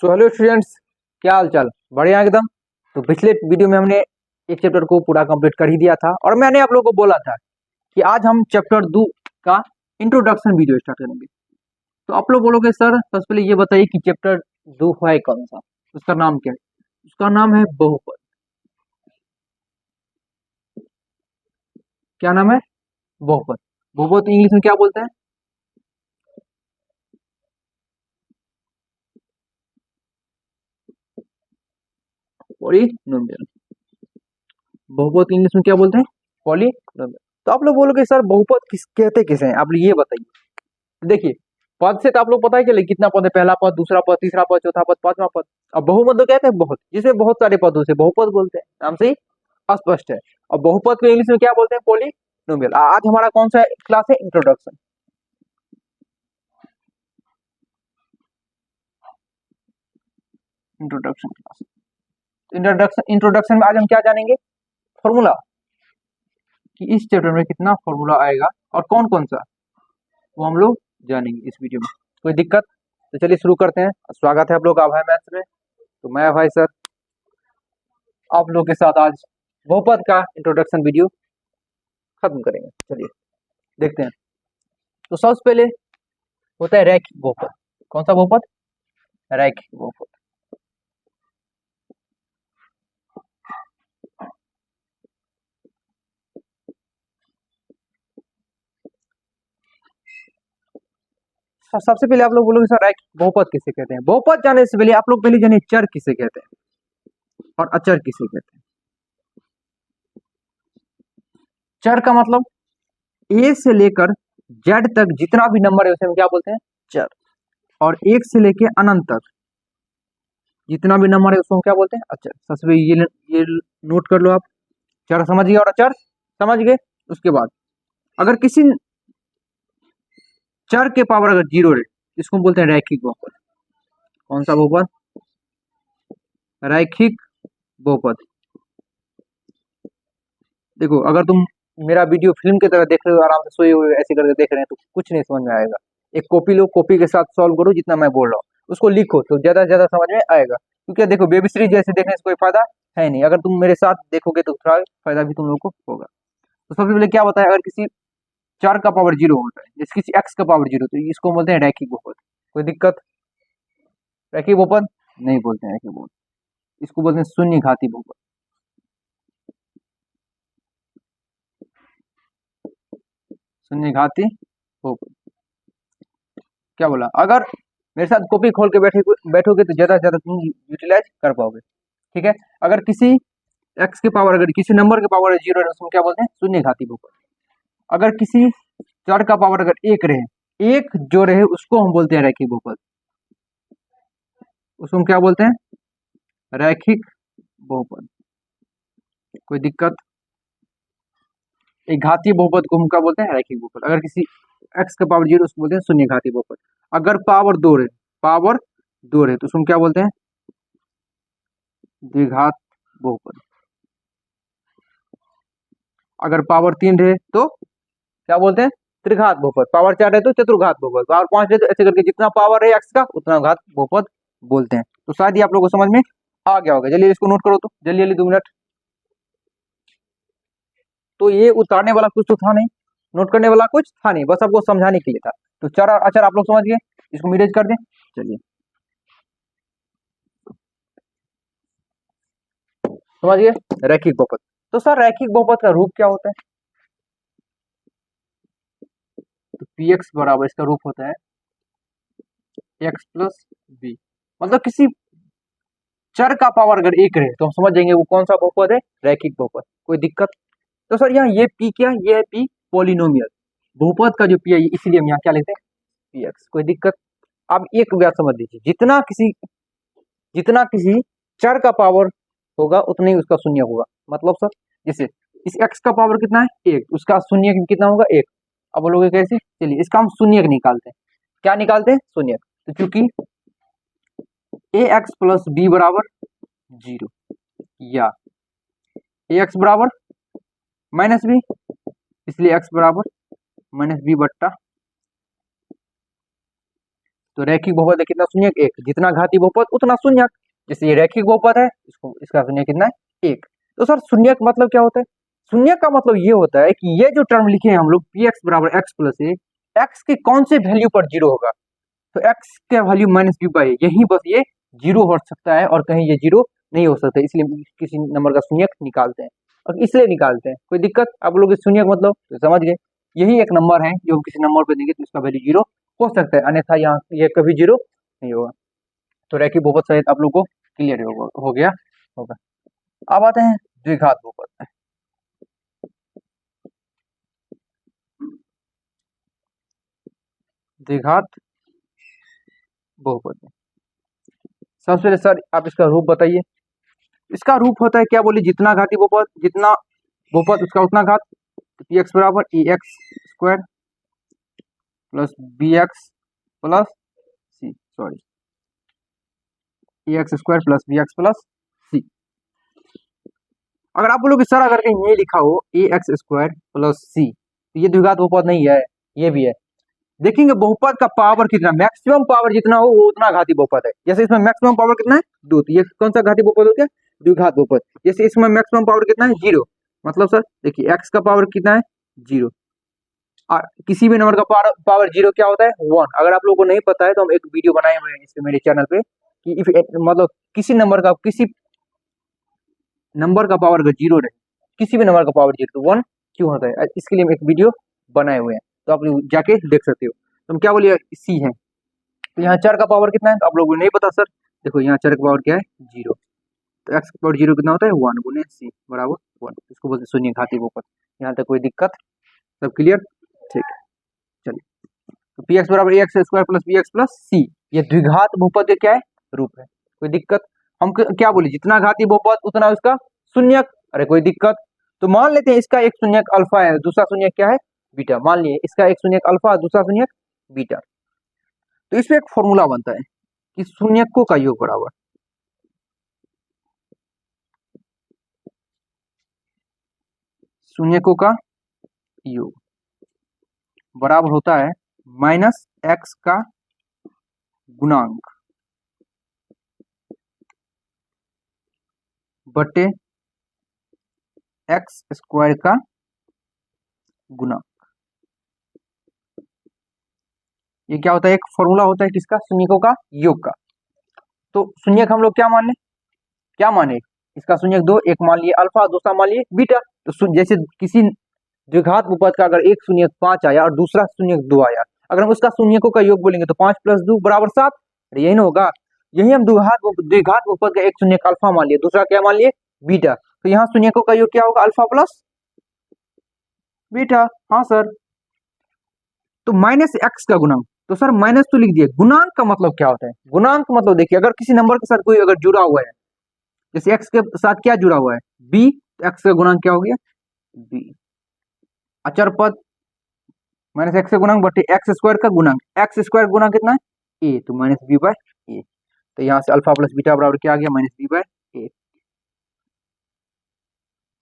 So hello students, क्या हाल चाल? बढ़िया एकदम। तो पिछले वीडियो में हमने एक चैप्टर को पूरा कंप्लीट कर ही दिया था और मैंने आप लोगों को बोला था कि आज हम चैप्टर 2 का इंट्रोडक्शन वीडियो स्टार्ट करेंगे। तो आप लोग बोलोगे सर सबसे पहले ये बताइए कि चैप्टर 2 है कौन सा, उसका नाम क्या है? उसका नाम है बहुपद। क्या नाम है? बहुपद। बहुपद इंग्लिश में क्या बोलते हैं? पॉलिनोमियल। बहुपद इंग्लिश में क्या बोलते हैं? पॉलिनोमियल। तो आप लोग बोलोगे सर बहुपद किस कहते किसे हैं, आप लोग ये बताइए। देखिए, पद से तो आप लोग पता ही चले कितना पद है, पहला पद, दूसरा पद, तीसरा पद, चौथा पद, पांचवा पद। अब बहुपद तो कहते हैं बहुत, जिसमें बहुत सारे पदों से बहुपद बोलते हैं, नाम से ही स्पष्ट है। और बहुपद को इंग्लिश में क्या बोलते हैं? पॉलिनोमियल। आज हमारा कौन सा क्लास है? इंट्रोडक्शन। Introduction class. इंट्रोडक्शन में आज हम क्या जानेंगे? फॉर्मूला, कि इस चैप्टर में कितना फॉर्मूला आएगा और कौन कौन सा, वो हम लोग जानेंगे इस वीडियो में। कोई दिक्कत? तो चलिए शुरू करते हैं। स्वागत है आप लोग का अभय मैथ्स में। तो मैं भाई सर आप लोग के साथ आज बहुपद का इंट्रोडक्शन वीडियो खत्म करेंगे। चलिए देखते हैं। तो सबसे पहले होता है रैखिक बहुपद। कौन सा बहुपद? रैखिक बहुपद। सबसे पहले आप लोग बोलोगे सर रैखिक बहुपद किसे कहते हैं? बहुपद जाने से पहले आप लोग पहले जानिए चर किसे कहते हैं और अचर किसे कहते हैं। चर का मतलब ए से लेकर जेड तक जितना भी नंबर है उसे हम क्या बोलते हैं? चर। और एक से लेकर अनंत तक जितना भी नंबर है उसको हम क्या बोलते हैं? अचर। सबसे पहले ये नोट कर लो आप। चर समझ गए और अचर समझ गए। उसके बाद अगर किसी चर के पावर अगर जीरो है इसको हम बोलते हैं रैखिक बहुपद। कौन सा बहुपद? रैखिक बहुपद। देखो, अगर तुम मेरा वीडियो फिल्म की तरह देख रहे हो, आराम से सोए हुए ऐसे करके देख रहे हैं, तो कुछ नहीं समझ में आएगा। एक कॉपी लो, कॉपी के साथ सॉल्व करो जितना मैं बोल रहा हूँ, उसको लिखो तो ज्यादा से ज्यादा समझ में आएगा। क्योंकि देखो, बेबी सीरीज जैसे देखने से कोई फायदा है नहीं, अगर तुम मेरे साथ देखोगे तो थोड़ा फायदा भी तुम लोग को होगा। तो सबसे पहले क्या बताया, अगर किसी चार का पावर जीरो होता है, जैसे किसी एक्स का पावर जीरो, तो इसको बोलते हैं रैखिक बहुपद। कोई दिक्कत? रैखिक बहुपद नहीं बोलते हैं रैखिक बहुपद, इसको बोलते हैं शून्य घाती बहुपद। शून्य घाती बहुपद। क्या बोला? अगर मेरे साथ कॉपी खोल के बैठोगे तो ज्यादा से ज्यादा तुम यूटिलाइज कर पाओगे। ठीक है। अगर किसी एक्स के पावर, अगर किसी नंबर के पावर जीरो है उसको क्या बोलते हैं? शून्य घाती बहुपद। अगर किसी चर का पावर अगर एक रहे, एक जो रहे उसको हम बोलते हैं रैखिक बहुपद। उसको हम क्या बोलते हैं? रैखिक बहुपद। कोई दिक्कत? एक घातीय बहुपद को हम क्या बोलते हैं? रैखिक बहुपद। अगर किसी एक्स का पावर जीरो उसको बोलते हैं शून्य घातीय बहुपद। अगर पावर दो रहे तो उसको हम क्या बोलते हैं? द्विघात बहुपद। अगर पावर तीन रहे तो क्या बोलते हैं? त्रिघात बहुपद। पावर चार है तो चतुर्घात बहुपद। पावर पांच है तो ऐसे करके जितना पावर है एक्स का उतना घात बहुपद बोलते हैं। तो शायद ये आप लोगों को समझ में आ गया होगा। जल्दी इसको नोट करो, तो जल्दी जल्दी 2 मिनट। तो ये उतारने वाला कुछ तो था नहीं, नोट करने वाला कुछ था नहीं, बस आपको समझाने के लिए था। तो चार अक्षर आप लोग समझ गए, इसको मिरेज कर दें। चलिए समझ गए रैखिक बहुपद। तो सर रैखिक बहुपद का रूप क्या होता है? तो पी एक्स बराबर इसका रूप होता है एक्स प्लस बी। मतलब किसी चर का पावर अगर एक रहे तो हम समझ जाएंगे वो कौन सा बहुपद है? रैखिक बहुपद। कोई दिक्कत? तो सर यहाँ ये पी क्या? ये है पी पॉलिनोमियल। बहुपद का जो पी है इसीलिए हम यहाँ क्या लेते हैं? P x. कोई दिक्कत? अब एक बात समझ लीजिए, जितना किसी चर का पावर होगा उतना ही उसका शून्य होगा। मतलब सर जैसे इस एक्स का पावर कितना है? एक, उसका शून्य कितना होगा? एक। अब बोलोगे कैसे? चलिए इसका हम शून्य निकालते हैं। क्या निकालते हैं? शून्य। तो चूंकि ए एक्स प्लस बी बराबर जीरो, या ए एक्स बराबर माइनस बी, इसलिए एक्स बराबर माइनस बी बट्टा। तो रैखिक बहुपद है कितना शून्यक, एक, जितना घाती बहुपद उतना शून्यक, जैसे ये रैखिक बहुपद है इसको इसका शून्यक कितना है, एक। तो सर शून्यक मतलब क्या होता है, शून्यक का मतलब ये होता है कि ये जो टर्म लिखे हैं हम लोग पी एक्स बराबर एक्स प्लस ए, एक्स के कौन से वैल्यू पर जीरो होगा, तो एक्स का वैल्यू माइनस बी बाई, यही बस ये जीरो हो सकता है और कहीं ये जीरो नहीं हो सकता, इसलिए किसी नंबर का शून्यक निकालते हैं और इसलिए निकालते हैं। कोई दिक्कत, आप लोग इस शून्यक मतलब तो समझ गए, यही एक नंबर है जो किसी नंबर पे देंगे तो इसका वैल्यू जीरो हो सकता है, अन्यथा यहाँ ये कभी जीरो नहीं होगा। तो रैखिक बहुपद सहित आप लोग को क्लियर हो गया होगा। अब आते हैं द्विघात बहुपद में। द्विघात बहुपद में सबसे पहले सर आप इसका रूप बताइए। इसका रूप होता है क्या बोलिए, जितना घाती बहुपद, जितना बहुपद उसका उतना घात, पी एक्स बराबर A X square plus B X plus C, sorry A X square plus B X plus C. अगर आप बोलोगे सर अगर कहीं ये लिखा हो A X square plus C, तो ये द्विघात बहुपद नहीं है, ये भी है। देखेंगे बहुपद का पावर कितना, मैक्सिमम पावर जितना हो वो उतना घाती बहुपद है। जैसे इसमें मैक्सिमम पावर कितना है, दो, तो ये कौन सा घाती बहुपद हो गया, द्विघात बहुपद। जैसे इसमें मैक्सिमम पावर कितना है, जीरो, मतलब सर देखिए एक्स का पावर कितना है, जीरो, और किसी भी नंबर का पावर जीरो क्या होता है, वन। अगर आप लोगों को नहीं पता है तो हम एक वीडियो बनाए हुए हैं इसके मेरे चैनल पे कि मतलब किसी नंबर का पावर अगर जीरो रहे, किसी भी नंबर का पावर जीरो तो वन क्यों होता है, इसके लिए हम एक वीडियो बनाए हुए हैं, तो आप लोग जाके देख सकते हो। तो हम क्या बोलिए, सी है, तो यहाँ चर का पावर कितना है, तो आप लोगों को नहीं पता सर, देखो यहाँ चर का पावर क्या है, जीरो, तो एक्स का पावर जीरो कितना होता है, वन गुने सी बराबर वन, इसको बोलते शून्य घाती बहुपद। यहाँ तक कोई दिक्कत, सब क्लियर, ठीक है। चलिए, तो पी एक्स बराबर A X square plus B X plus C, ये द्विघात बहुपद का क्या है, रूप है। कोई दिक्कत, हम क्या बोले, जितना घाती बहुपद उतना उसका शून्यक, अरे कोई दिक्कत। तो मान लेते हैं इसका एक शून्यक अल्फा है, दूसरा शून्यक क्या है, बीटा। मान लिए इसका एक शून्यक अल्फा, दूसरा शून्यक बीटा, तो इसमें एक फॉर्मूला बनता है कि शून्यकों का योग बराबर, शून्यकों का योग बराबर होता है माइनस एक्स का गुणांक बटे एक्स स्क्वायर का गुणांक। ये क्या होता है, एक फॉर्मूला होता है किसका, शून्यकों का योग का। तो शून्यक हम लोग क्या मान ले, क्या माने, इसका शून्यक दो, एक मान लिए अल्फा, दूसरा मान लिए बीटा। तो जैसे किसी द्विघात बहुपद का अगर एक शून्यक 5 आया और दूसरा शून्यक 2 आया, अगर हम उसका शून्यकों का योग बोलेंगे तो 5 प्लस 2 बराबर 7, यही ना होगा। यही हम द्विघात बहुपद का एक शून्यक अल्फा मान लिए, दूसरा क्या मान लिए, बीटा, तो यहाँ शून्यकों का योग क्या होगा, अल्फा प्लस बीटा। हाँ सर, तो माइनस एक्स का गुणांक, तो सर माइनस तो लिख दिए, गुणांक का मतलब क्या होता है, गुणांक मतलब देखिए अगर किसी नंबर के साथ कोई अगर जुड़ा हुआ है, जैसे एक्स के साथ क्या जुड़ा हुआ है, बी, तो एक्स का गुणांक क्या हो गया, बी। अचर पद माइनस एक्स का गुणांक बटे एक्स स्क्वायर का गुणांक, एक्स स्क्वायर गुणांक कितना है, ए, तो माइनस बी बाय ए। तो यहाँ से अल्फा प्लस बीटा बराबर क्या आ गया, minus B by A.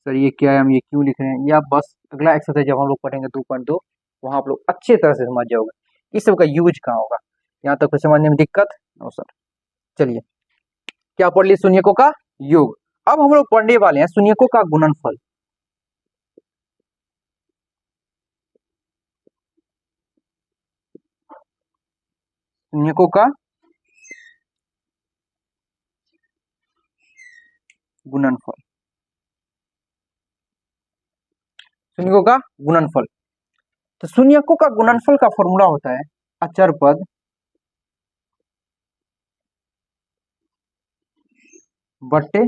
Sir ये क्या है, हम ये क्यों लिख रहे हैं, या बस अगला एक्सरसाइज जब हम लोग पढ़ेंगे 2.2 वहां आप लोग अच्छे तरह से समझ जाओगे इस सब का यूज कहाँ होगा, यहाँ तक तो समझने में दिक्कत नो सर। चलिए, क्या पढ़ लिए, शून्यकों का योग। अब हम लोग पढ़ने वाले हैं शून्यकों का गुणनफल। शून्यकों का गुणनफल, शून्यकों का गुणनफल। तो शून्यकों का गुणनफल का फॉर्मूला होता है अचर पद बटे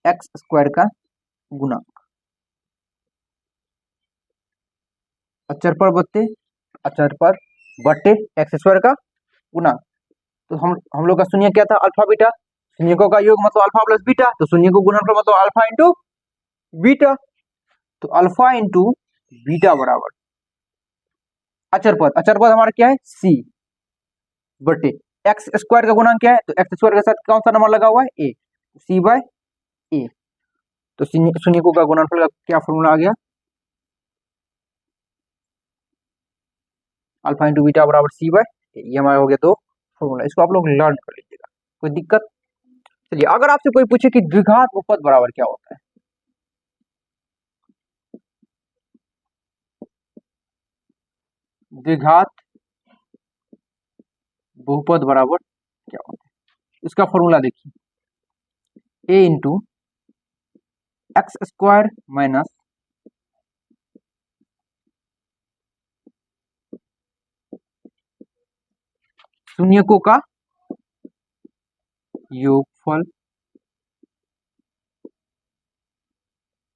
एक्स स्क्वायर का गुणांक, अचर पद बटे एक्स स्क्वायर का गुणांक। तो हम लोग का शून्य क्या था, अल्फा बीटा, शून्यकों का योग मतलब अल्फा प्लस बीटा, तो शून्य को गुणनफल मतलब अल्फा इंटू बीटा, तो अल्फा इंटू बीटा बराबर अचर पद हमारा क्या है, सी, बटे एक्स स्क्वायर का गुणांक क्या है, तो एक्स स्क्वायर के साथ कौन सा नंबर लगा हुआ है, ए, सी बाय ए। तो शून्यकों का गुणनफल का क्या फॉर्मूला आ गया, अल्फा इंटू बीटा बराबर सी बाय, ये हमारा हो गया दो फॉर्मूला, इसको आप लोग लर्न कर लीजिएगा, कोई दिक्कत। चलिए अगर आपसे कोई पूछे कि द्विघात बहुपद बराबर क्या होता है, द्विघात बहुपद बराबर क्या होता है, इसका फॉर्मूला देखिए, A into x square minus शून्यकों का योगफल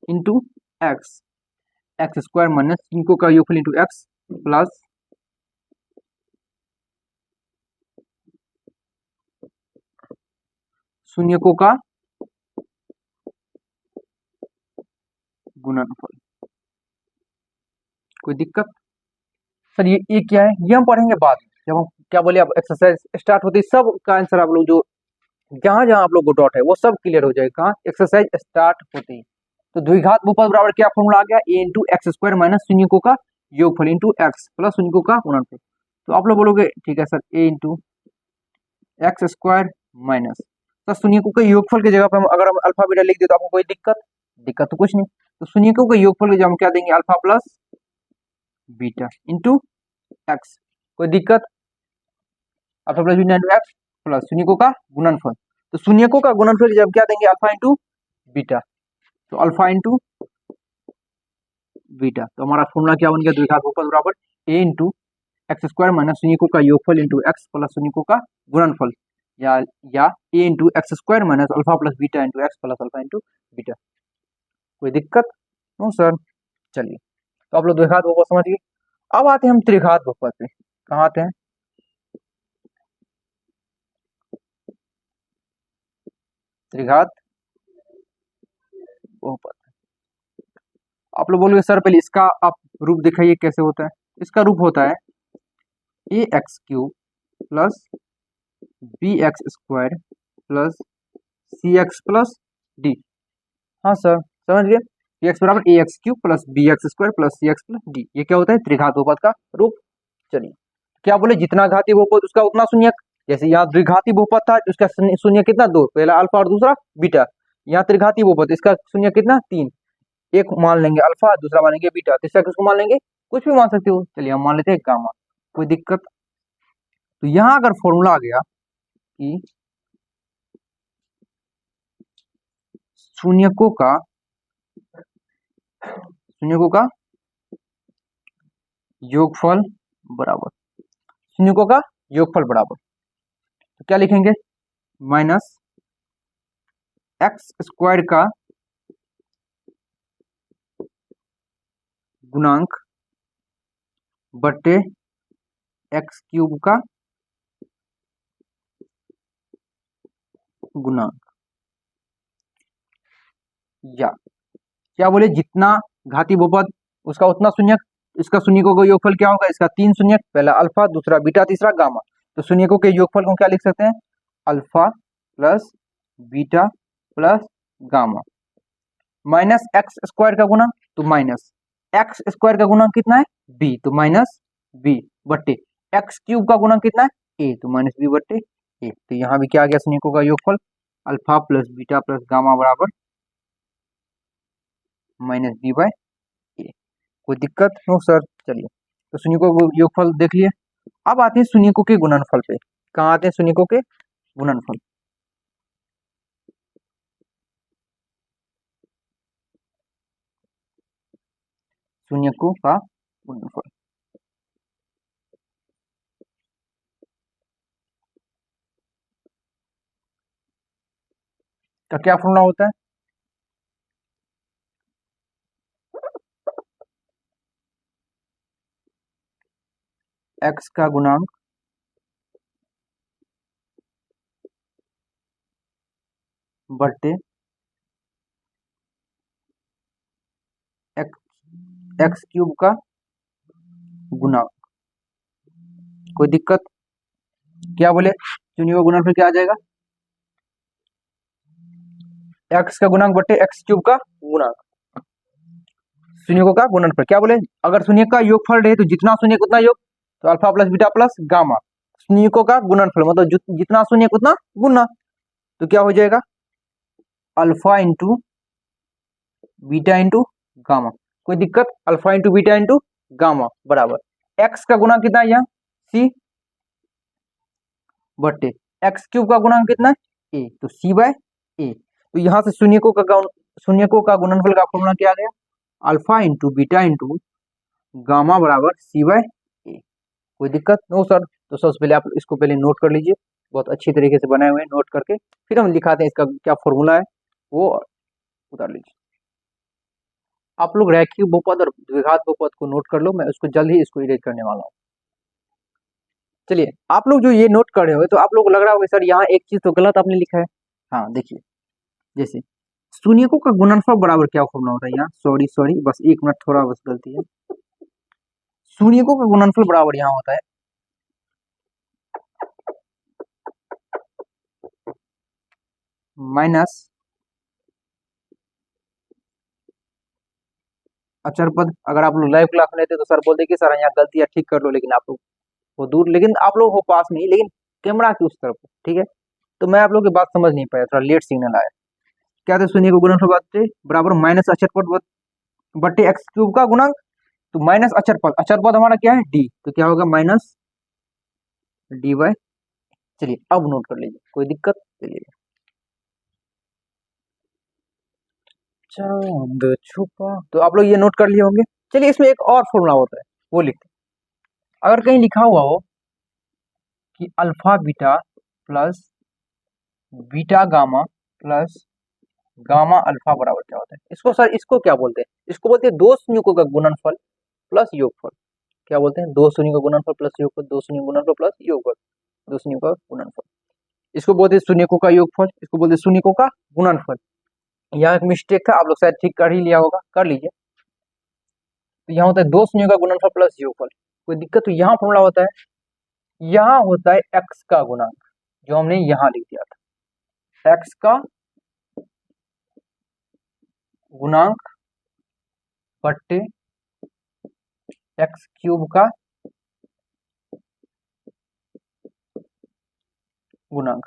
into X, X square minus शून्यकों का योगफल इंटू एक्स प्लस शून्यकों का गुणनफल। कोई दिक्कत? सर ये क्या है, ये हम पढ़ेंगे बाद में, जब हम क्या बोले अब एक्सरसाइज स्टार्ट होती है सब का आंसर आप लोग जो जहां जहां आप लोग को डॉट है वो सब क्लियर हो जाएगा, कहाँ एक्सरसाइज स्टार्ट होती है। तो द्विघात बहुपद बराबर क्या फॉर्मूला आ गया, ए इंटू एक्स स्क्वायर माइनस शून्यकों का योगफल इंटू एक्स प्लस शून्यकों का गुणनफल। तो आप लोग बोलोगे ठीक है sir, A into x square minus, sir शून्यकों के योगफल की जगह पर अगर हम अल्फा बीटा लिख दे तो आपको कोई दिक्कत? दिक्कत तो कुछ नहीं। तो शून्यकों के योगफल की जगह हम क्या देंगे, alpha plus beta into X, कोई दिक्कत? Alpha plus beta into X plus शून्यकों का गुणनफल, तो शून्यकों का गुणनफल जब क्या देंगे, अल्फा इंटू बीटा, तो अल्फा इंटू बीटा, तो हमारा फॉर्मूला क्या बन गया, द्विघात बहुपद बराबर A into x square minus शून्यकों का योगफल इंटू एक्स प्लस शून्यकों का गुणनफल, या A into x square minus alpha plus beta into X plus alpha into beta. कोई दिक्कत? No sir. चलिए तो आप लोग द्विघात बहुपद समझ गए। अब आते हैं हम त्रिघात बहुपद पे, कहाँ आते हैं, त्रिघात बहुपद। आप लोग बोलोगे सर पहले इसका आप रूप दिखाइए कैसे होता है। इसका रूप होता है A X cube plus B X square plus C X plus D. हाँ सर समझ गए, एक्स बराबर A X cube plus B X square plus C X plus D, ये क्या होता है, त्रिघात बहुपद का रूप। चलिए क्या बोले, जितना घाती बहुपद उसका उतना शून्यक, जैसे यहाँ द्विघाती बहुपद था उसका शून्य कितना, दो, पहला अल्फा और दूसरा बीटा। यहाँ त्रिघाती बहुपद इसका शून्य कितना, तीन, एक मान लेंगे अल्फा, दूसरा मान लेंगे बीटा, तीसरा किसको मान लेंगे, कुछ भी मान सकते हो, चलिए हम मान लेते हैं गामा। कोई दिक्कत? तो यहाँ अगर फॉर्मूला आ गया कि शून्यकों का योगफल बराबर, शून्यकों का योगफल बराबर, तो क्या लिखेंगे, माइनस एक्स स्क्वायर का गुणांक बटे एक्स क्यूब का गुणांक, या क्या बोले, जितना घाती बहुपद उसका उतना शून्यक, इसका शून्यकों का योगफल क्या होगा, इसका तीन शून्यक, पहला अल्फा, दूसरा बीटा, तीसरा गामा। तो शून्यकों के योगफल को क्या लिख सकते हैं, alpha plus beta plus gamma minus x square का गुना, तो माइनस एक्स स्क्वायर का गुना कितना है, बी, तो माइनस बी बट्टे एक्स क्यूब का गुना कितना है, ए, तो माइनस बी बट्टे ए। तो यहाँ भी क्या आ गया, शून्यकों का योगफल alpha plus beta plus gamma बराबर माइनस बी बाय ए। कोई दिक्कत? No sir. चलिए तो शून्यकों का योगफल देख लिए। अब आते हैं शून्यकों के गुणनफल पे, कहाँ आते हैं शून्यकों के गुणनफल, शून्यकों का गुणनफल का क्या फॉर्मूला होता है, एक्स का गुणांक बट्टे एक्स क्यूब का गुणांक। कोई दिक्कत? क्या बोले, शून्य का गुणनफल क्या आ जाएगा, एक्स का गुणांक बट्टे एक्स क्यूब का गुणांक, शून्यकों का गुणनफल। क्या बोले, अगर शून्य का योगफल रहे तो जितना शून्य उतना योग, तो alpha plus beta plus gamma शून्यकों का गुणनफल, मतलब जितना शून्य उतना गुणना, तो क्या हो जाएगा alpha into beta into gamma. कोई दिक्कत, alpha into beta into gamma बराबर एक्स का गुणा कितना है यहाँ सी बटे एक्स क्यूब का गुणा कितना है ए, तो सी बाय ए। तो यहाँ से शून्यकों का गुणनफल का फॉर्मूला क्या आ गया alpha into beta into gamma बराबर सी बाय ए। कोई दिक्कत नो सर। तो सबसे पहले आप इसको पहले नोट कर लीजिए, बहुत अच्छी तरीके से बनाए हुए हैं, नोट करके फिर हम दिखाते हैं इसका क्या फॉर्मूला है वो उतार लीजिए। आप लोग रैखिक बहुपद और द्विघात बहुपद को नोट कर लो, मैं उसको जल्द ही इसको इरेज करने वाला हूँ। चलिए आप लोग जो ये नोट कर रहे हो तो आप लोग को लग रहा होगा सर यहाँ एक चीज तो गलत आपने लिखा है। हाँ देखिए, जैसे शून्यकों का गुणनफल बराबर क्या फॉर्मूला होता है यहाँ, सॉरी बस एक मिनट, थोड़ा बस गलती है। शून्यकों का गुणनफल बराबर यहाँ होता है माइनस अचर पद। अगर आप लोग लाइव क्लास में लेते तो सर बोलते कि सर यहाँ गलतियां ठीक कर लो, लेकिन आप लोग वो दूर, लेकिन आप लोग हो पास में ही, लेकिन कैमरा की उस तरफ, ठीक है। तो मैं आप लोग की बात समझ नहीं पाया, थोड़ा लेट सिग्नल आया। क्या था शून्य को गुणनफल बात बराबर माइनस अचर पद बटे एक्स क्यूब का गुणक, तो माइनस अचर पद हमारा क्या है डी, तो क्या होगा माइनस डी बाय। चलिए अब नोट कर लीजिए, कोई दिक्कत, चलिए चांद छुपा, तो आप लोग ये नोट कर लिए होंगे। चलिए इसमें एक और फॉर्मूला होता है वो लिखते हैं। अगर कहीं लिखा हुआ हो कि alpha beta plus beta gamma plus gamma alpha बराबर क्या होता है, इसको सर इसको क्या बोलते हैं, इसको बोलते हैं दो शून्यकों का गुणनफल प्लस योगफल। क्या बोलते हैं, दो शून्य का गुणनफल प्लस योगफल, दो शून्य गुणनफल प्लस योगफल, दो शून्य का गुणनफल। इसको बोलते हैं शून्यकों का योगफल, इसको बोलते हैं शून्यकों का गुणनफल। यहाँ एक मिस्टेक था, आप लोग शायद ठीक कर ही लिया होगा, कर लीजिए। तो यहाँ होता है दो शून्य का गुणनफल प्लस योगफल। कोई दिक्कत, तो यहाँ फॉर्मूला होता है, यहाँ होता है एक्स का गुणांक, जो हमने यहाँ लिख दिया था, एक्स का गुणांक बट्टे एक्स क्यूब का गुणांक।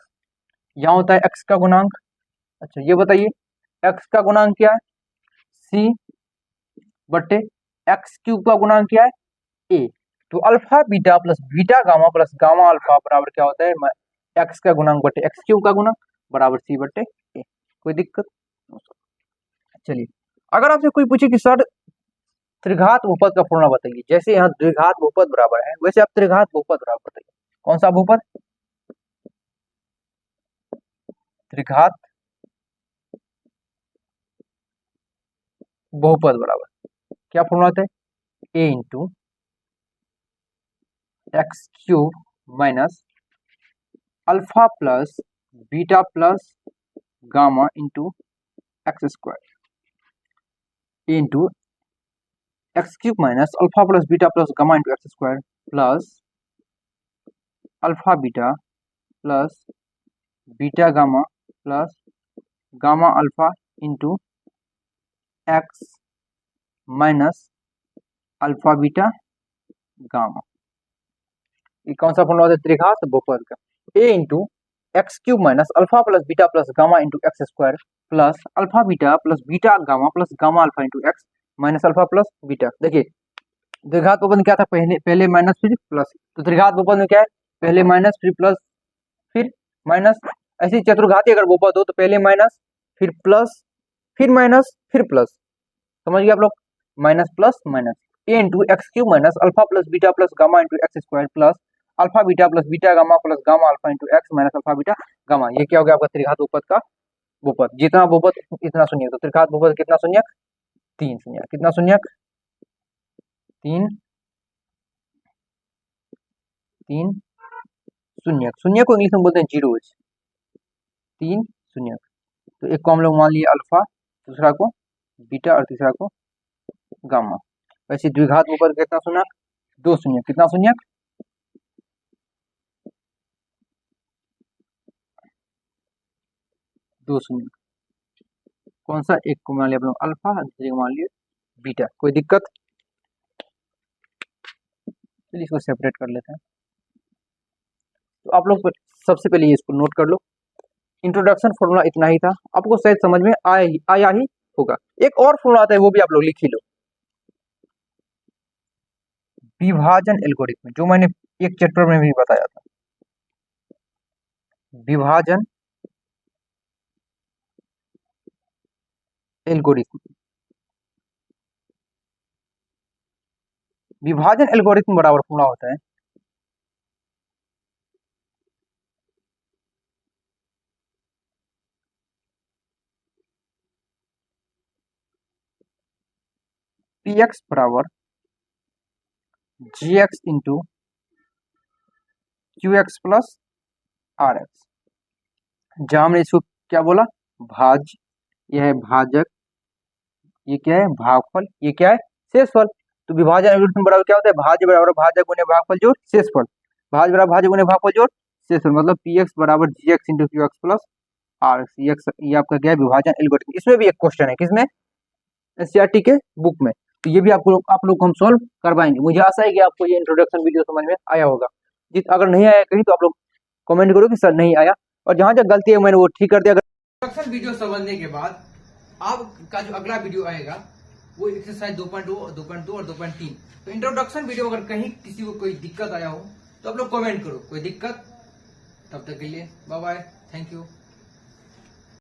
यहाँ होता है एक्स का गुणांक। अच्छा ये बताइए एक्स का गुणांक क्या है सी बट्टे एक्स क्यूब का गुणांक क्या है ए। तो alpha beta plus beta gamma plus gamma alpha बराबर क्या होता है एक्स का गुणांक बटे एक्स क्यूब का गुणांक बराबर सी बटे ए। कोई दिक्कत। चलिए अगर आपसे कोई पूछे कि सर त्रिघात बहुपद का फॉर्मूला बताइए, जैसे यहाँ द्विघात बहुपद बराबर है वैसे आप त्रिघात बहुपद बराबर बताइए, कौन सा बहुपद, त्रिघात बहुपद बराबर क्या फॉर्मूला होता है a into x cube minus alpha plus beta plus gamma into x square into x cube minus alpha plus beta plus gamma into x square plus alpha beta plus beta gamma plus gamma alpha into x minus alpha beta gamma. ये कौन सा formula होता है त्रिघात बहुपद का, a into x cube minus alpha plus beta plus gamma into x square plus alpha beta plus beta gamma plus gamma alpha into x minus alpha plus beta. देखिए द्विघात बहुपद में क्या था, पहले माइनस फिर प्लस, तो त्रिघात बहुपद में क्या है पहले माइनस फिर प्लस फिर माइनस। ऐसी चतुर्घाती अगर बहुपद हो तो पहले माइनस फिर प्लस फिर माइनस फिर प्लस, समझ गए आप लोग, minus plus minus. A into x cube minus alpha plus beta plus gamma into x square plus alpha beta plus beta gamma plus gamma alpha into x minus alpha beta gamma. ये क्या हो गया आपका त्रिघात बहुपद का बहुपद, जितना बहुपद इतना शून्य, तो त्रिघात बहुपद कितना शून्यक, तीन शून्य, कितना शून्यक, तीन तीन शून्यक। शून्य को इंग्लिश में बोलते हैं जीरोज, तीन शून्यक। तो एक को हम लोग मान लिए अल्फा, दूसरा को बीटा और तीसरा को गामा। वैसे द्विघात बहुपद कितना शून्यक, दो शून्य, कितना शून्यक, दो शून्य। कौन सा, एक को मान लिया आप लोग अल्फा, दूसरे को मान लिया बीटा। कोई दिक्कत, चलिए इसको सेपरेट कर लेते हैं। तो आप लोग सबसे पहले इसको नोट कर लो, इंट्रोडक्शन फॉर्मूला इतना ही था, आपको शायद समझ में आया ही होगा। एक और फॉर्मूला आता है, वो भी आप लोग लिख ही लो, विभाजन एल्गोरिथम, जो मैंने एक चैप्टर में भी बताया था, विभाजन एल्गोरिथम। विभाजन एल्गोरिथम बराबर फॉर्मूला होता है पी एक्स बराबर g x into q x plus r x. जहां हमने इसको क्या बोला, भाज्य, यह है भाजक, ये क्या है भागफल, ये क्या है शेषफल। तो विभाजन एल्गोरिथम बराबर क्या होता है, भाज्य बराबर भाजक गुने भागफल जोड़ शेषफल, भाज्य बराबर भाजक गुने भागफल जोड़ शेषफल, मतलब पी एक्स बराबर g x into q x plus r x. ये आपका क्या है विभाजन एल्गोरिथम। इसमें भी एक क्वेश्चन है, किसमें, एससीईआरटी के बुक में। तो ये भी आप लोग हम सॉल्व करवाएंगे। मुझे आशा है कि आपको ये इंट्रोडक्शन वीडियो समझ में आया होगा। जिस अगर नहीं आया कहीं तो आप लोग कमेंट करो कि सर नहीं आया, और जहां जहां गलती है मैंने वो ठीक कर दिया। इंट्रोडक्शन वीडियो समझने के बाद आपका जो अगला वीडियो आएगा वो एक्सरसाइज 2.2 और 2.2 और 2.3। तो इंट्रोडक्शन वीडियो अगर कहीं किसी को कोई दिक्कत आया हो तो आप लोग कमेंट करो, कोई दिक्कत। तब तक के लिए बाय बाय, थैंक यू।